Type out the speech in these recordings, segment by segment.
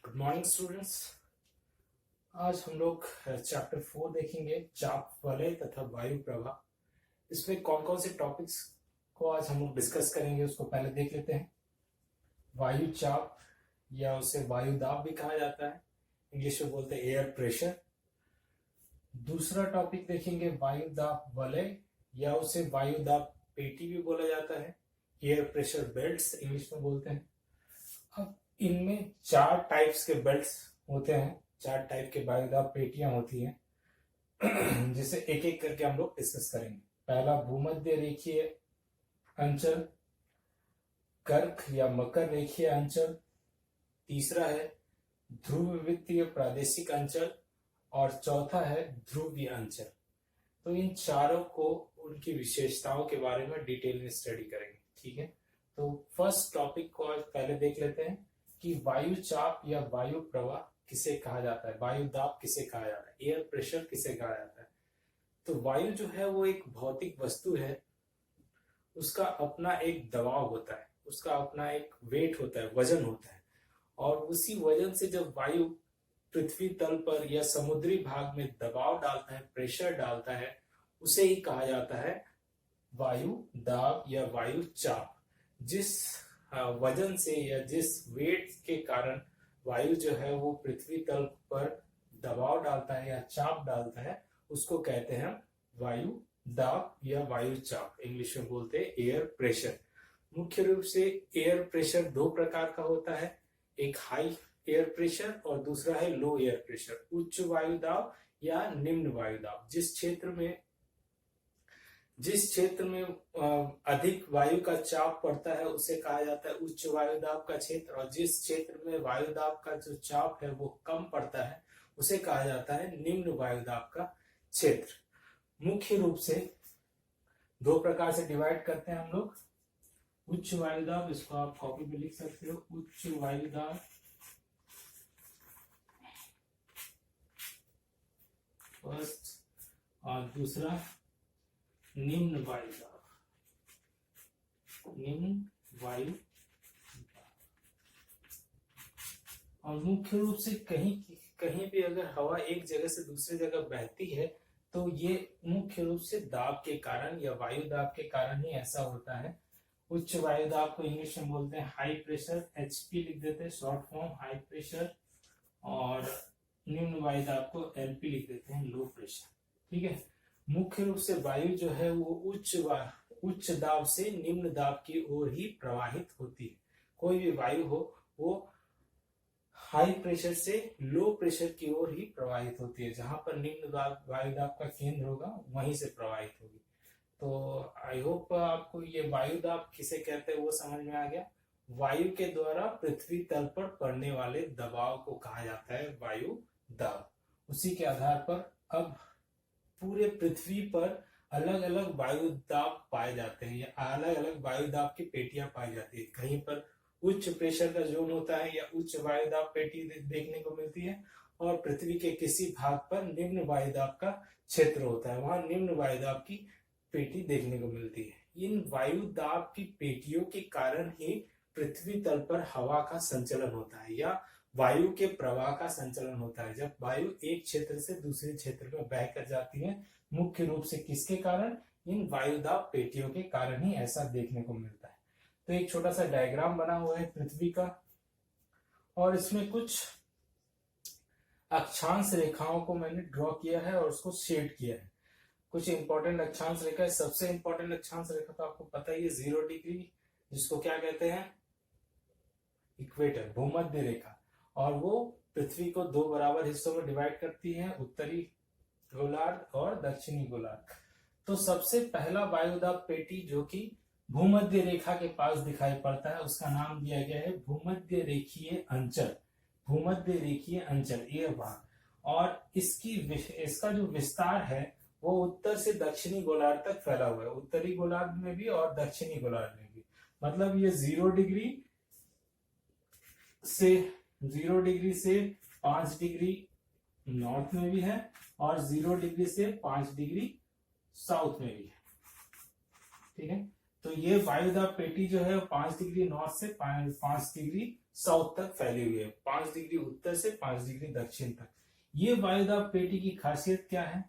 Good morning students. आज हम लोग चैप्टर 4 देखेंगे, चाप वलय तथा वायु प्रवाह। इसमें कौन कौन से टॉपिक्स को आज हम लोग डिस्कस करेंगे उसको पहले देख लेते हैं। वायु चाप या उसे वायु दाब भी कहा जाता है, इंग्लिश में बोलते हैं एयर प्रेशर। दूसरा टॉपिक देखेंगे वायु दाब वलय या उसे वायु दाब पेटी भी बोला जाता है, एयर प्रेशर बेल्ट्स इंग्लिश में बोलते हैं। अब इनमें 4 टाइप्स के बेल्ट्स होते हैं, 4 टाइप के वायु दाब पेटियां होती हैं जिसे एक एक करके हम लोग डिस्कस करेंगे। पहला भूमध्य रेखीय अंचल, कर्क या मकर रेखीय अंचल। तीसरा है ध्रुववृत्तीय प्रादेशिक अंचल और चौथा है ध्रुवीय अंचल। तो इन चारों को उनकी विशेषताओं के बारे में डिटेल में स्टडी करेंगे, ठीक है। तो फर्स्ट टॉपिक को आज पहले देख लेते हैं कि वायु चाप या वायु प्रवाह किसे कहा जाता है, वायु दाब किसे कहा जाता है, एयर प्रेशर किसे कहा जाता है। तो वायु जो है वो एक भौतिक वस्तु है, उसका अपना एक दबाव होता है, उसका अपना एक वेट होता है, वजन होता है, और उसी वजन से जब वायु पृथ्वी तल पर या समुद्री भाग में दबाव डालता है, प्रेशर डालता है, उसे ही कहा जाता है वायु दाब या वायु चाप। जिस वजन से या जिस वेट के कारण वायु जो है वो पृथ्वी तल पर दबाव डालता है या चाप डालता है, उसको कहते हैं वायु दाब या वायु चाप, इंग्लिश में बोलते हैं एयर प्रेशर। मुख्य रूप से एयर प्रेशर 2 प्रकार का होता है, एक हाई एयर प्रेशर और दूसरा है लो एयर प्रेशर, उच्च वायु दाब या निम्न वायु दाब। जिस क्षेत्र में अधिक वायु का चाप पड़ता है उसे कहा जाता है उच्च वायु दाब का क्षेत्र, और जिस क्षेत्र में वायु दाब का जो चाप है वो कम पड़ता है उसे कहा जाता है निम्न वायु दाब का क्षेत्र। मुख्य रूप से 2 प्रकार से डिवाइड करते हैं हम लोग। उच्च वायु दाब, इसको आप कॉपी में लिख सकते हो, उच्च वायु दाब फर्स्ट, और दूसरा निम्न वायु दाब, निम्न वायु दाब। और मुख्य रूप से कहीं भी अगर हवा एक जगह से दूसरी जगह बहती है तो ये मुख्य रूप से दाब के कारण या वायु दाब के कारण ही ऐसा होता है। उच्च वायु दाब को इंग्लिश में बोलते हैं हाई प्रेशर, एचपी लिख देते हैं, शॉर्ट फॉर्म हाई प्रेशर, और निम्न वायु दाब को एलपी लिख देते हैं, लो प्रेशर, ठीक है। मुख्य रूप से वायु जो है वो उच्च दाब से निम्न दाब की ओर ही प्रवाहित होती है। कोई भी वायु हो वो हाई प्रेशर से लो प्रेशर की ओर ही प्रवाहित होती है, जहां पर निम्न वायु दाब का केंद्र होगा वहीं से प्रवाहित होगी। तो आई होप आपको ये वायु दाब किसे कहते हैं वो समझ में आ गया। वायु के द्वारा पृथ्वी तल पर पड़ने वाले दबाव को कहा जाता है वायु दाब। उसी के आधार पर अब पूरे पृथ्वी पर अलग अलग वायु दाब पाए जाते हैं या अलग अलग वायु दाब की पेटियां पाई जाती है। कहीं पर उच्च प्रेशर का जोन होता है या उच्च वायु दाब पेटी देखने को मिलती है, और पृथ्वी के किसी भाग पर निम्न वायु दाब का क्षेत्र होता है, वहां निम्न वायु दाब की पेटी देखने को मिलती है। इन वायु दाब की पेटियों के कारण ही पृथ्वी तल पर हवा का संचलन होता है या वायु के प्रवाह का संचलन होता है। जब वायु एक क्षेत्र से दूसरे क्षेत्र में बहकर जाती है, मुख्य रूप से किसके कारण, इन वायु दाब पेटियों के कारण ही ऐसा देखने को मिलता है। तो एक छोटा सा डायग्राम बना हुआ है पृथ्वी का, और इसमें कुछ अक्षांश रेखाओं को मैंने ड्रॉ किया है और उसको शेड किया है। कुछ इंपॉर्टेंट अक्षांश रेखा है। सबसे इंपॉर्टेंट अक्षांश रेखा तो आपको पता ही है 0 डिग्री, जिसको क्या कहते हैं, इक्वेटर, भूमध्य रेखा, और वो पृथ्वी को 2 बराबर हिस्सों में डिवाइड करती है, उत्तरी गोलार्ध और दक्षिणी गोलार्ध। तो सबसे पहला वायुदाब पेटी जो कि भूमध्य रेखा के पास दिखाई पड़ता है उसका नाम दिया गया है भूमध्य रेखीय अंचल, भूमध्य रेखीय अंचल ये भाग। और इसका जो विस्तार है वो उत्तर से दक्षिणी गोलार्ध तक फैला हुआ है, उत्तरी गोलार्ध में भी और दक्षिणी गोलार्ध में भी। मतलब ये 0 डिग्री से 5 डिग्री नॉर्थ में भी है और 0 डिग्री से 5 डिग्री साउथ में भी है, ठीक है। तो ये वायुदाब पेटी जो है 5 डिग्री नॉर्थ से 5 डिग्री साउथ तक फैली हुई है, 5 डिग्री उत्तर से 5 डिग्री दक्षिण तक। ये वायुदाब पेटी की खासियत क्या है?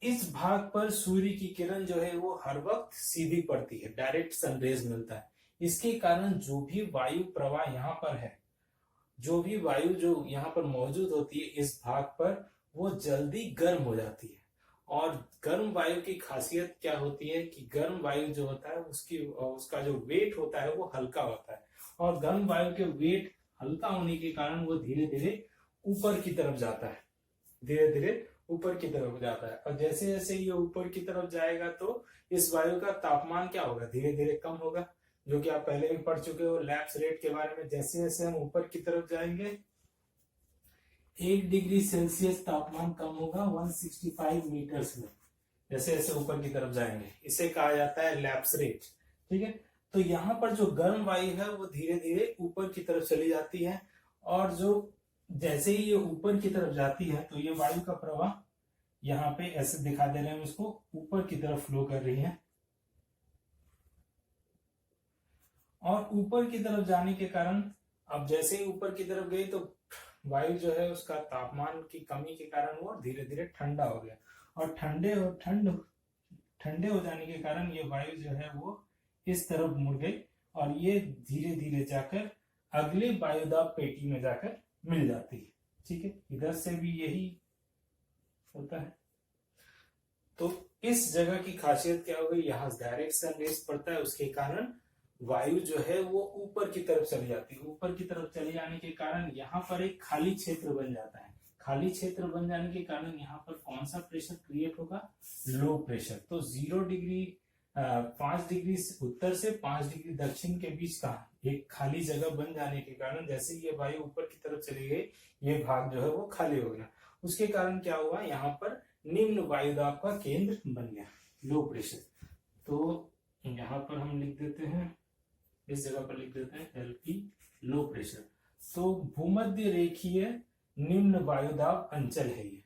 इस भाग पर सूर्य की किरण जो है वो हर वक्त सीधी पड़ती है, डायरेक्ट सनरेज मिलता है। इसके कारण जो भी वायु प्रवाह यहाँ पर है, जो भी वायु जो यहाँ पर मौजूद होती है इस भाग पर, वो जल्दी गर्म हो जाती है। और गर्म वायु की खासियत क्या होती है कि गर्म वायु जो होता है उसका जो वेट होता है वो हल्का होता है, और गर्म वायु के वेट हल्का होने के कारण वो धीरे धीरे ऊपर की तरफ जाता है, धीरे धीरे ऊपर की तरफ जाता है। और जैसे जैसे ये ऊपर की तरफ जाएगा तो इस वायु का तापमान क्या होगा? धीरे धीरे कम होगा, जो कि आप पहले भी पढ़ चुके हो लैप्स रेट के बारे में। जैसे जैसे हम ऊपर की तरफ जाएंगे 1 डिग्री सेल्सियस तापमान कम होगा 165 मीटर्स में, जैसे जैसे ऊपर की तरफ जाएंगे। इसे कहा जाता है लैप्स रेट। ठीक है, तो यहाँ पर जो गर्म वायु है वो धीरे धीरे ऊपर की तरफ चली जाती है, और जो जैसे ही ये ऊपर की तरफ जाती है तो ये वायु का प्रवाह यहाँ पे ऐसे दिखा दे रहे हैं, इसको ऊपर की तरफ फ्लो कर रही है। और ऊपर की तरफ जाने के कारण अब जैसे ही ऊपर की तरफ गई तो वायु जो है उसका तापमान की कमी के कारण वो धीरे धीरे ठंडा हो गया, और ठंडे हो जाने के कारण ये वायु जो है वो इस तरफ मुड़ गई, और ये धीरे धीरे जाकर अगले वायुदाब पेटी में जाकर मिल जाती है। ठीक है, इधर से भी यही होता है। तो इस जगह की खासियत क्या हो गई? यहाँ डायरेक्ट सनरेज पड़ता है, उसके कारण वायु जो है वो ऊपर की तरफ चली जाती है। ऊपर की तरफ चले जाने के कारण यहाँ पर एक खाली क्षेत्र बन जाता है। खाली क्षेत्र बन जाने के कारण यहाँ पर कौन सा प्रेशर क्रिएट होगा? Low pressure. तो 5 डिग्री उत्तर से 5 डिग्री दक्षिण के बीच का एक खाली जगह बन जाने के कारण जैसे ये वायु ऊपर की तरफ चली गई, ये भाग जो है वो खाली हो गया। उसके कारण क्या हुआ? यहाँ पर निम्न वायुदाब का केंद्र बन गया, लो प्रेशर। तो यहाँ पर हम लिख देते हैं, इस जगह पर लिख देते हैं LP, लो प्रेशर। तो भूमध्य रेखीय निम्न वायुदाब अंचल है ये।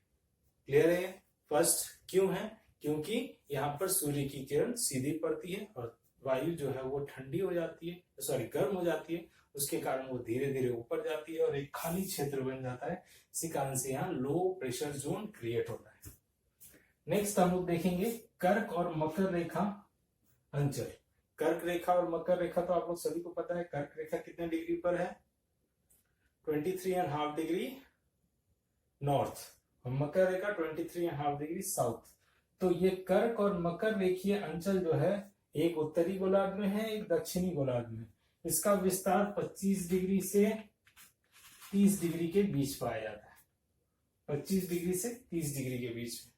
क्लियर है? फर्स्ट क्यों है? क्योंकि यहाँ पर सूर्य की किरण सीधी पड़ती है और वायु जो है वो ठंडी हो जाती है, गर्म हो जाती है, उसके कारण वो धीरे धीरे ऊपर जाती है और एक खाली क्षेत्र बन जाता है। इसी कारण से यहाँ लो प्रेशर जोन क्रिएट होता है। नेक्स्ट हम लोग देखेंगे कर्क और मकर रेखा अंचल। कर्क रेखा और मकर रेखा तो आप लोग सभी को पता है। कर्क रेखा कितने डिग्री पर है? 23.5 डिग्री नॉर्थ, और मकर रेखा 23.5 डिग्री साउथ। तो ये कर्क और मकर रेखीय अंचल जो है एक उत्तरी गोलार्ध में है, एक दक्षिणी गोलार्ध में। इसका विस्तार 25 डिग्री से 30 डिग्री के बीच पाया जाता है, 25 डिग्री से 30 डिग्री के बीच में।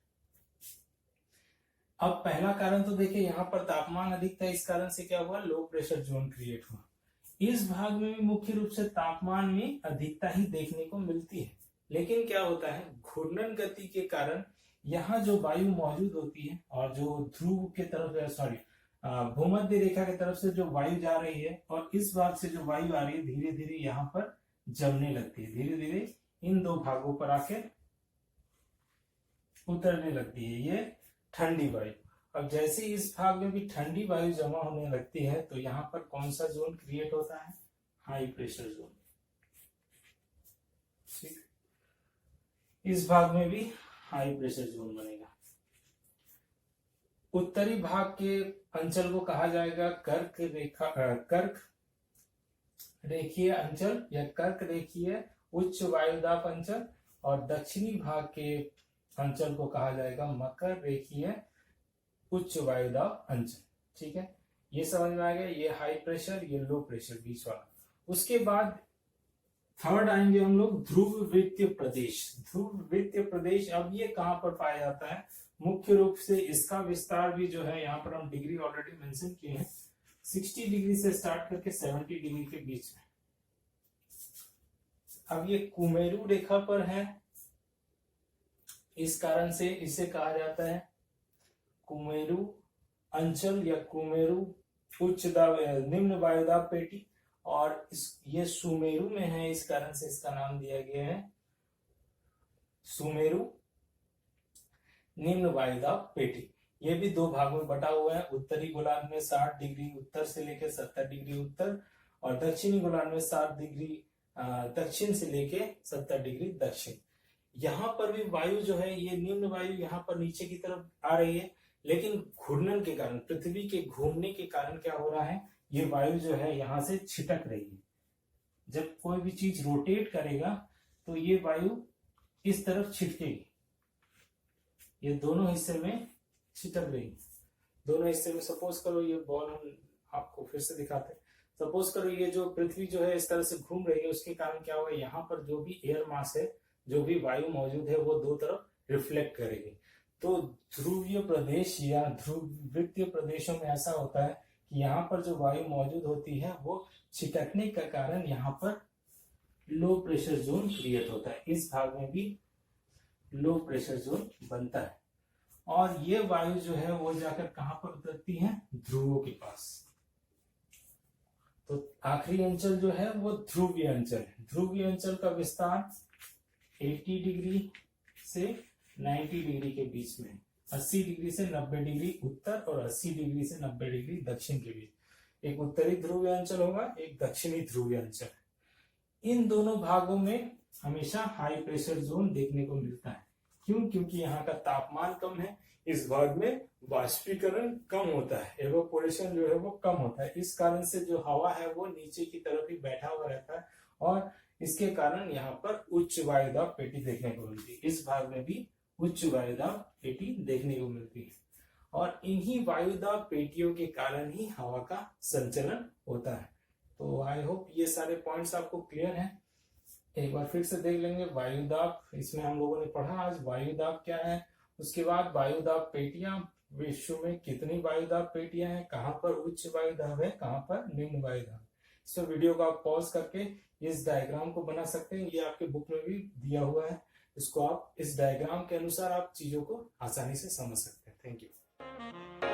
अब पहला कारण तो देखिए यहाँ पर तापमान अधिक था, इस कारण से क्या हुआ? लो प्रेशर जोन क्रिएट हुआ। इस भाग में भी मुख्य रूप से तापमान में अधिकता ही देखने को मिलती है, लेकिन क्या होता है? घूर्णन गति के कारण यहाँ जो वायु मौजूद होती है और जो ध्रुव के तरफ भूमध्य रेखा की तरफ से जो वायु जा रही है और इस भाग से जो वायु आ रही है, धीरे धीरे यहाँ पर जमने लगती है, धीरे धीरे इन दो भागों पर आके उतरने लगती है ये ठंडी वायु। अब जैसे इस भाग में भी ठंडी वायु जमा होने लगती है तो यहाँ पर कौन सा जोन क्रिएट होता है? High pressure zone. ठीक, इस भाग में भी हाई प्रेशर जोन बनेगा। उत्तरी भाग के अंचल को कहा जाएगा कर्क रेखीय अंचल या कर्क रेखीय उच्च वायुदाब अंचल, और दक्षिणी भाग के अंचल को कहा जाएगा मकर रेखीय उच्च वायुदाब अंचल। ठीक है, ये समझ में आ गया। ये हाई प्रेशर, ये लो प्रेशर बीच वाला। उसके बाद थर्ड आएंगे हम लोग ध्रुव वृत्तीय प्रदेश। ध्रुव वृत्तीय प्रदेश, अब ये कहां पर पाया जाता है? मुख्य रूप से इसका विस्तार भी जो है यहाँ पर हम डिग्री ऑलरेडी मेंशन किए हैं, 60 डिग्री से स्टार्ट करके 70 डिग्री के बीच में। अब ये कुमेरू रेखा पर है, इस कारण से इसे कहा जाता है कुमेरू अंचल या कुमेरू उच्च निम्न वायुदाब पेटी, और ये सुमेरु में है, इस कारण से इसका नाम दिया गया है सुमेरु निम्न वायुदाब पेटी। ये भी दो भागों में बटा हुआ है। उत्तरी गोलार्ध में 60 डिग्री उत्तर से लेकर 70 डिग्री उत्तर, और दक्षिणी गोलार्ध में 60 डिग्री दक्षिण से लेके 70 डिग्री दक्षिण। यहाँ पर भी वायु जो है, ये निम्न वायु यहाँ पर नीचे की तरफ आ रही है, लेकिन घूर्णन के कारण, पृथ्वी के घूमने के कारण क्या हो रहा है, ये वायु जो है यहाँ से छिटक रही है। जब कोई भी चीज रोटेट करेगा तो ये वायु इस तरफ छिटकेगी। ये दोनों हिस्से में छिटक रही है, दोनों हिस्से में। सपोज करो ये बॉल, हम आपको फिर से दिखाते हैं। सपोज करो ये जो पृथ्वी जो है इस तरह से घूम रही है, उसके कारण क्या हुआ, यहाँ पर जो भी एयर मास है, जो भी वायु मौजूद है, वो दो तरफ रिफ्लेक्ट करेगी। तो ध्रुवीय प्रदेश या ध्रुववृत्तीय प्रदेशों में ऐसा होता है कि यहाँ पर जो वायु मौजूद होती है, वो छिटकने का कारण यहाँ पर लो प्रेशर जोन क्रिएट होता है। इस भाग में भी लो प्रेशर जोन बनता है, और ये वायु जो है वो जाकर कहां पर उतरती है, ध्रुवों के पास। तो आखिरी अंचल जो है वो ध्रुवीय अंचल है। ध्रुवीय अंचल का विस्तार 80 डिग्री से 90 डिग्री के बीच में, 80 डिग्री से 90 डिग्री उत्तर और 80 डिग्री से 90 डिग्री दक्षिण के बीच। एक उत्तरी ध्रुवीय अंचल होगा, एक दक्षिणी ध्रुवीय अंचल। इन दोनों भागों में हमेशा हाई प्रेशर जोन देखने को मिलता है। क्यों? क्योंकि यहाँ का तापमान कम है, इस भाग में वाष्पीकरण कम होता है, एवापोरेशन जो है वो कम होता है। इस कारण से जो हवा है वो नीचे की तरफ ही बैठा हुआ रहता है, और इसके कारण यहाँ पर उच्च वायुदाब पेटी देखने को मिलती है। इस भाग में भी उच्च वायुदाब पेटी देखने को मिलती है, और इन्हीं वायुदाब पेटियों के कारण ही हवा का संचलन होता है। तो आई होप ये सारे पॉइंट्स आपको क्लियर हैं। एक बार फिर से देख लेंगे वायुदाब, इसमें हम लोगों ने पढ़ा आज वायुदाब क्या है, उसके बाद वायुदाब पेटियां, विश्व में कितनी वायुदाब पेटियां हैं, कहाँ पर उच्च वायुदाब है, कहाँ पर निम्न वायुदाब। इसमें वीडियो को आप पॉज करके इस डायग्राम को बना सकते हैं, ये आपके बुक में भी दिया हुआ है। इसको आप इस डायग्राम के अनुसार आप चीजों को आसानी से समझ सकते हैं। Thank you.